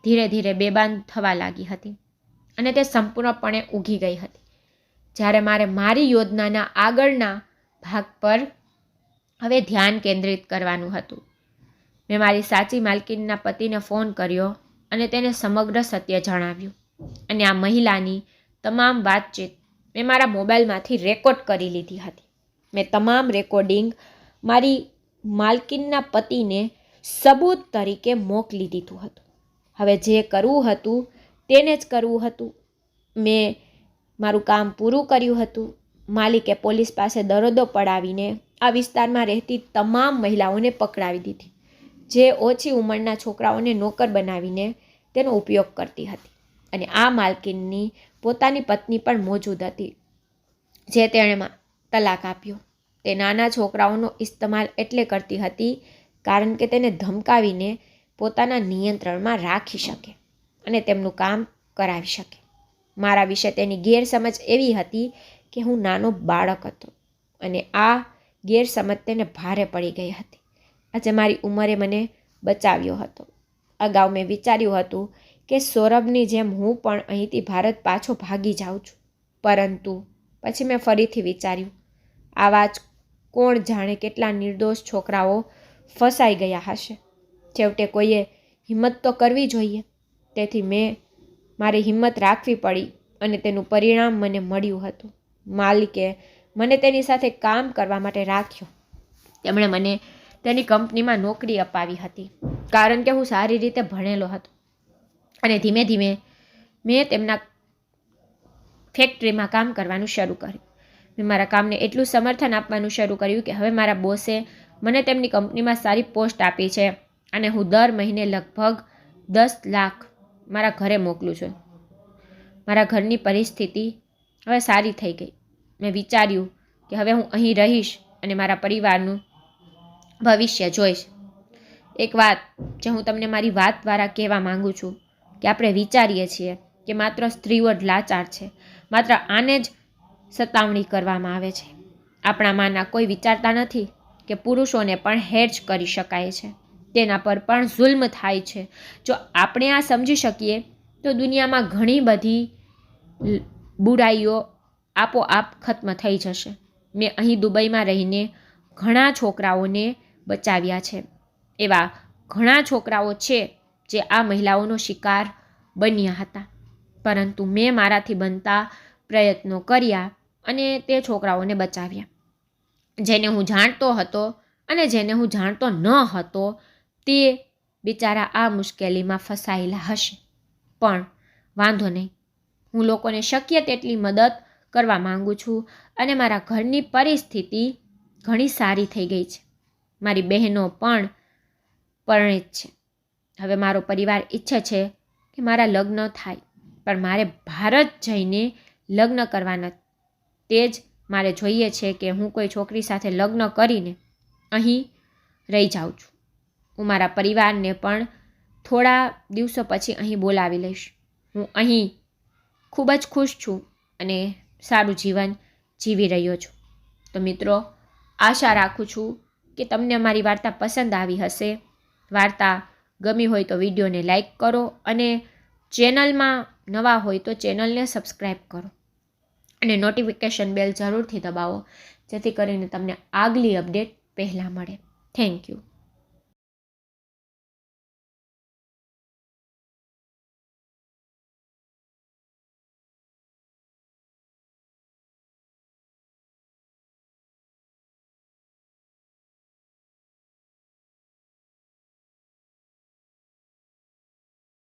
ધીરે ધીરે બેભાન થવા લાગી હતી અને તે સંપૂર્ણપણે ઊંઘી ગઈ હતી. જ્યારે મારે મારી યોજનાના આગળના ભાગ પર હવે ધ્યાન કેન્દ્રિત કરવાનું હતું. મેં મારી સાચી માલકીનના પતિને ફોન કર્યો અને તેને સમગ્ર સત્ય જણાવ્યું. અને આ મહિલાની તમામ વાતચીત મેં મારા મોબાઈલમાંથી રેકોર્ડ કરી લીધી હતી. મેં તમામ રેકોર્ડિંગ મારી માલકીનના પતિને સબૂત તરીકે મોકલી દીધું હતું. હવે જે કરવું હતું તેને જ કરવું હતું. મેં મારું કામ પૂરું કર્યું હતું. માલિકે પોલીસ પાસે દરોડો પડાવીને આ વિસ્તારમાં રહેતી તમામ મહિલાઓને પકડાવી દીધી, જે ઓછી ઉંમરના છોકરાઓને નોકર બનાવીને તેનો ઉપયોગ કરતી હતી. અને આ માલકીનની પોતાની પત્ની પણ મોજૂદ હતી, જે તેણે તલાક આપ્યો. તે નાના છોકરાઓનો ઇસ્તેમાલ એટલે કરતી હતી કારણ કે તેને ધમકાવીને પોતાના નિયંત્રણમાં રાખી શકે અને તેમનું કામ કરાવી શકે. મારા વિશે તેની ગેરસમજ એવી હતી કે હું નાનો બાળક હતો અને આ ગેરસમજ તેને ભારે પડી ગઈ હતી. આજે મારી ઉંમરે મને બચાવ્યો હતો. અગાઉ મેં વિચાર્યું હતું કે સૌરભની જેમ હું પણ અહીંથી ભારત પાછો ભાગી જાઉં છું, પરંતુ પછી મેં ફરીથી વિચાર્યું, આવા જ કોણ જાણે કેટલા નિર્દોષ છોકરાઓ ફસાઈ ગયા હશે. છેવટે કોઈએ હિંમત તો કરવી જોઈએ. તેથી મારી હિંમત રાખવી પડી અને તેનું પરિણામ મને મળ્યું હતું. માલિકે મને તેની સાથે કામ કરવા માટે રાખ્યો. તેમણે મને તેની કંપનીમાં નોકરી અપાવી હતી કારણ કે હું સારી રીતે ભણેલો હતો. અને ધીમે ધીમે મેં તેમના ફેક્ટરીમાં કામ કરવાનું શરૂ કર્યું. મેં મારા કામને એટલું સમર્થન આપવાનું શરૂ કર્યું કે હવે મારા બોસે મને તેમની કંપનીમાં સારી પોસ્ટ આપી છે અને હું દર મહિને લગભગ 10 લાખ મારા ઘરે મોકલું છું. મારા ઘરની પરિસ્થિતિ હવે સારી થઈ ગઈ. મેં વિચાર્યું કે હવે હું અહીં રહીશ અને મારા પરિવારનું ભવિષ્ય જોઈશ. એક વાત જે હું તમને મારી વાત દ્વારા કહેવા માંગુ છું કે આપણે વિચારીએ છીએ કે માત્ર સ્ત્રીઓ જ લાચાર છે, માત્ર આને જ સતાવણી કરવામાં આવે છે. આપણામાંના કોઈ વિચારતા નથી કે પુરુષોને પણ હેર્જ કરી શકાય છે, તેના પર પણ જુલ્મ થાય છે. જો આપણે આ સમજી શકીએ તો દુનિયામાં ઘણી બધી બુરાઈઓ આપોઆપ ખત્મ થઈ જશે. મેં અહીં દુબઈમાં રહીને ઘણા છોકરાઓને બચાવ્યા છે. એવા ઘણા છોકરાઓ છે જે આ મહિલાઓનો શિકાર બન્યા હતા, પરંતુ મેં મારાથી બનતા પ્રયત્નો કર્યા અને તે છોકરાઓને બચાવ્યા. જેને હું જાણતો હતો અને જેને હું જાણતો ન હતો તે બિચારા આ મુશ્કેલીમાં ફસાયેલા હશે. પણ વાંધો નહીં, હું લોકોને શક્ય તેટલી મદદ કરવા માંગુ છું અને મારા ઘરની પરિસ્થિતિ ઘણી સારી થઈ ગઈ છે. મારી બહેનો પણ પરિણીત છે. હવે મારો પરિવાર ઈચ્છે છે કે મારા લગ્ન થાય, પણ મારે ભારત જઈને લગ્ન કરવાના. તે જ મારે જોઈએ છે કે હું કોઈ છોકરી સાથે લગ્ન કરીને અહીં રહી જાઉં છું. હું મારા પરિવારને પણ થોડા દિવસો પછી અહીં બોલાવી લઈશ. હું અહીં ખૂબ જ ખુશ છું અને સારું જીવન જીવી રહ્યો છું. તો મિત્રો, આશા રાખું છું કે તમને મારી વાર્તા પસંદ આવી હશે. વાર્તા ગમી હોય તો વિડીયોને લાઈક કરો અને ચેનલમાં નવા હોય તો ચેનલને સબસ્ક્રાઈબ કરો અને નોટિફિકેશન બેલ જરૂરથી દબાવો, જેથી કરીને તમને આગલી અપડેટ પહેલાં મળે. Thank you.